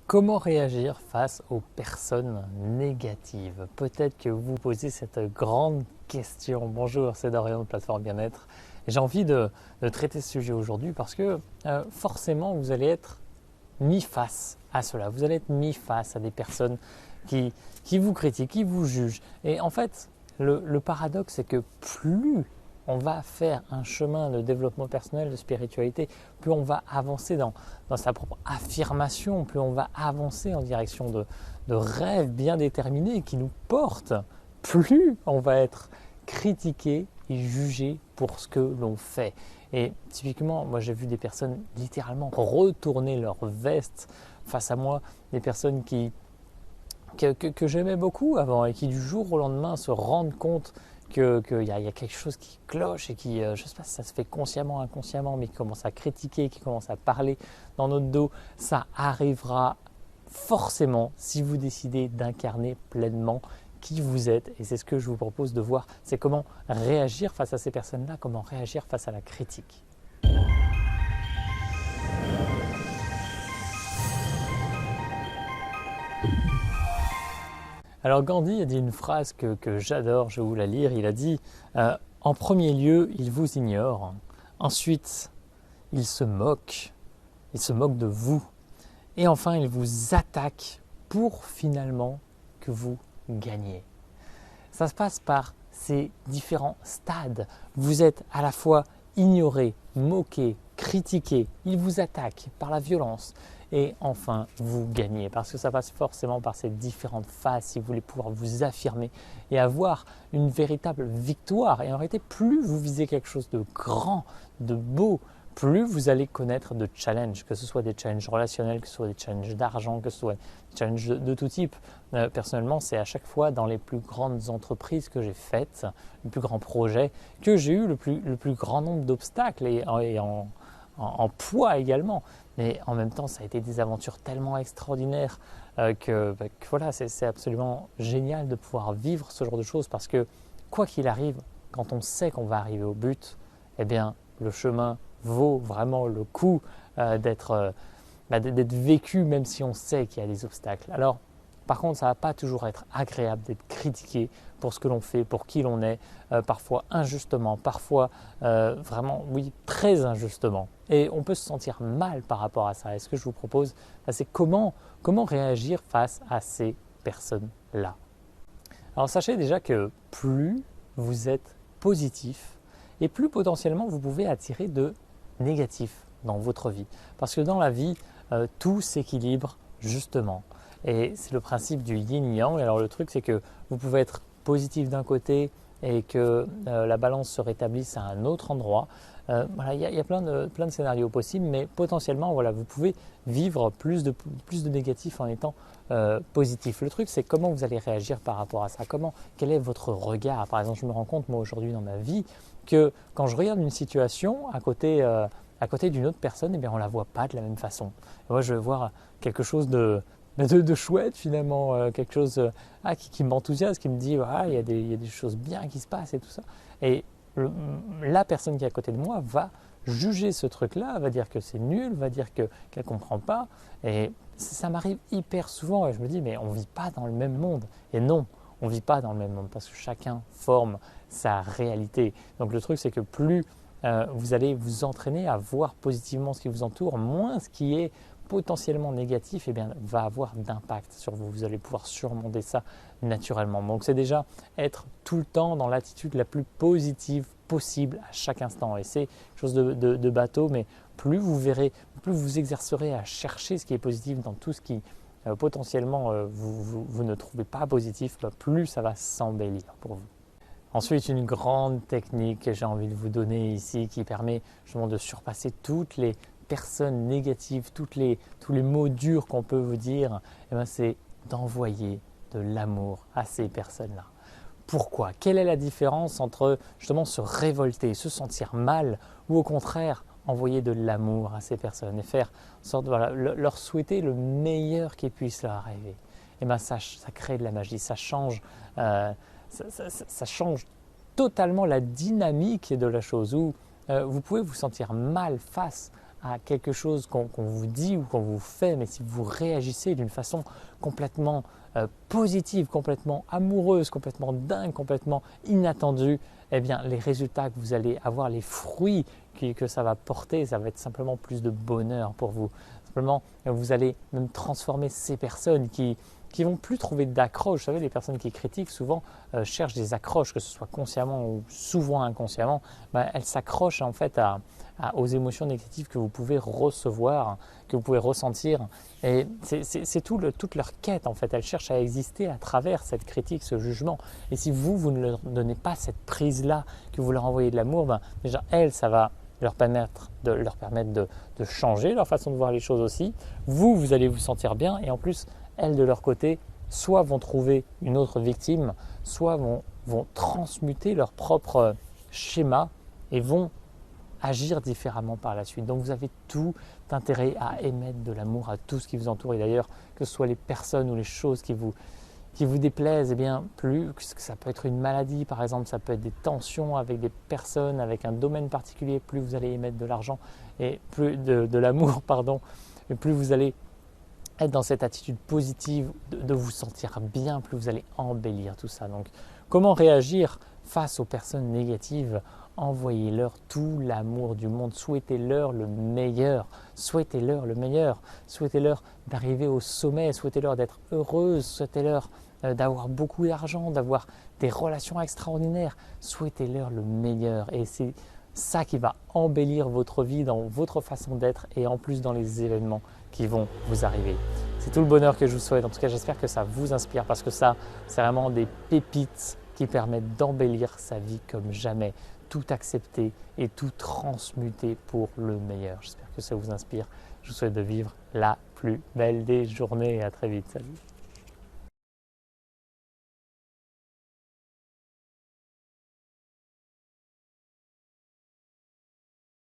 Comment réagir face aux personnes négatives? Peut-être que vous vous posez cette grande question. Bonjour, c'est Dorian de Plateforme Bien-être. Et j'ai envie de traiter ce sujet aujourd'hui parce que forcément vous allez être mis face à cela. Vous allez être mis face à des personnes qui vous critiquent, qui vous jugent. Et en fait, le paradoxe, c'est que plus on va faire un chemin de développement personnel, de spiritualité, plus on va avancer dans sa propre affirmation, plus on va avancer en direction de rêves bien déterminés qui nous portent, plus on va être critiqué et jugé pour ce que l'on fait. Et typiquement, moi j'ai vu des personnes littéralement retourner leur veste face à moi, des personnes que j'aimais beaucoup avant et qui du jour au lendemain se rendent compte qu'il y a quelque chose qui cloche et qui, je ne sais pas si ça se fait consciemment, inconsciemment, mais qui commence à critiquer, qui commence à parler dans notre dos. Ça arrivera forcément si vous décidez d'incarner pleinement qui vous êtes. Et c'est ce que je vous propose de voir, c'est comment réagir face à ces personnes-là, comment réagir face à la critique. Alors Gandhi a dit une phrase que j'adore, je vais vous la lire. Il a dit en premier lieu, il vous ignore. Ensuite, il se moque de vous. Et enfin, il vous attaque pour finalement que vous gagniez. Ça se passe par ces différents stades. Vous êtes à la fois ignoré, moqué, critiqué. Il vous attaque par la violence. Et enfin, vous gagnez, parce que ça passe forcément par ces différentes phases si vous voulez pouvoir vous affirmer et avoir une véritable victoire. Et en réalité, plus vous visez quelque chose de grand, de beau, plus vous allez connaître de challenges, que ce soit des challenges relationnels, que ce soit des challenges d'argent, que ce soit des challenges de tout type. Personnellement, c'est à chaque fois dans les plus grandes entreprises que j'ai faites, les plus grands projets, que j'ai eu le plus grand nombre d'obstacles et en poids également. Mais en même temps, ça a été des aventures tellement extraordinaires que voilà, c'est absolument génial de pouvoir vivre ce genre de choses parce que quoi qu'il arrive, quand on sait qu'on va arriver au but, eh bien, le chemin vaut vraiment le coup d'être vécu même si on sait qu'il y a des obstacles. Alors, par contre, ça ne va pas toujours être agréable d'être critiqué pour ce que l'on fait, pour qui l'on est, parfois injustement, parfois vraiment, oui, très injustement. Et on peut se sentir mal par rapport à ça. Et ce que je vous propose, c'est comment réagir face à ces personnes-là. Alors sachez déjà que plus vous êtes positif et plus potentiellement vous pouvez attirer de négatif dans votre vie. Parce que dans la vie, tout s'équilibre justement. Et c'est le principe du yin-yang. Et alors le truc, c'est que vous pouvez être positif d'un côté et que la balance se rétablisse à un autre endroit. Voilà, il y a plein de scénarios possibles, mais potentiellement, voilà, vous pouvez vivre plus de négatif en étant positif. Le truc, c'est comment vous allez réagir par rapport à ça. Quel est votre regard? Par exemple, je me rends compte, moi, aujourd'hui, dans ma vie, que quand je regarde une situation à côté d'une autre personne, eh bien, on ne la voit pas de la même façon. Et moi, je vais voir quelque chose de chouette finalement, quelque chose qui m'enthousiasme, qui me dit il y a des choses bien qui se passent et tout ça. Et la personne qui est à côté de moi va juger ce truc-là, va dire que c'est nul, va dire qu'elle ne comprend pas. Et ça m'arrive hyper souvent et je me dis mais on ne vit pas dans le même monde. Et non, on ne vit pas dans le même monde parce que chacun forme sa réalité. Donc le truc c'est que plus vous allez vous entraîner à voir positivement ce qui vous entoure, moins ce qui est potentiellement négatif va avoir d'impact sur vous. Vous allez pouvoir surmonter ça naturellement. Donc c'est déjà être tout le temps dans l'attitude la plus positive possible à chaque instant. Et c'est quelque chose de bateau, mais plus vous verrez, plus vous exercerez à chercher ce qui est positif dans tout ce qui potentiellement vous ne trouvez pas positif, plus ça va s'embellir pour vous. Ensuite, une grande technique que j'ai envie de vous donner ici qui permet justement de surpasser toutes les personnes négatives, tous les mots durs qu'on peut vous dire, c'est d'envoyer de l'amour à ces personnes-là. Pourquoi? Quelle est la différence entre justement se révolter, se sentir mal ou au contraire envoyer de l'amour à ces personnes et faire en sorte leur souhaiter le meilleur qui puisse leur arriver? Ça crée de la magie, ça change totalement la dynamique de la chose où vous pouvez vous sentir mal face à quelque chose qu'on vous dit ou qu'on vous fait, mais si vous réagissez d'une façon complètement positive, complètement amoureuse, complètement dingue, complètement inattendue, eh bien les résultats que vous allez avoir, les fruits que ça va porter, ça va être simplement plus de bonheur pour vous. Simplement, vous allez même transformer ces personnes qui vont plus trouver d'accroche. Vous savez, les personnes qui critiquent souvent cherchent des accroches, que ce soit consciemment ou souvent inconsciemment. Elles s'accrochent en fait aux émotions négatives que vous pouvez recevoir, que vous pouvez ressentir. Et c'est toute leur quête en fait. Elles cherchent à exister à travers cette critique, ce jugement. Et si vous ne leur donnez pas cette prise-là, que vous leur envoyez de l'amour, déjà elles, ça va leur permettre de changer leur façon de voir les choses aussi. Vous allez vous sentir bien et en plus, elles de leur côté, soit vont trouver une autre victime, soit vont transmuter leur propre schéma et vont agir différemment par la suite. Donc vous avez tout intérêt à émettre de l'amour à tout ce qui vous entoure. Et d'ailleurs, que ce soit les personnes ou les choses qui vous déplaisent, eh bien, plus ça peut être une maladie par exemple, ça peut être des tensions avec des personnes, avec un domaine particulier, plus vous allez émettre de l'argent et plus de l'amour, pardon, et plus vous allez être dans cette attitude positive de vous sentir bien, plus vous allez embellir tout ça. Donc, comment réagir face aux personnes négatives? Envoyez-leur tout l'amour du monde, souhaitez-leur le meilleur, souhaitez-leur le meilleur, souhaitez-leur d'arriver au sommet, souhaitez-leur d'être heureuses, souhaitez-leur d'avoir beaucoup d'argent, d'avoir des relations extraordinaires, souhaitez-leur le meilleur. Et c'est ça qui va embellir votre vie dans votre façon d'être et en plus dans les événements qui vont vous arriver. C'est tout le bonheur que je vous souhaite. En tout cas, j'espère que ça vous inspire parce que ça, c'est vraiment des pépites qui permettent d'embellir sa vie comme jamais. Tout accepter et tout transmuter pour le meilleur. J'espère que ça vous inspire. Je vous souhaite de vivre la plus belle des journées et à très vite. Salut.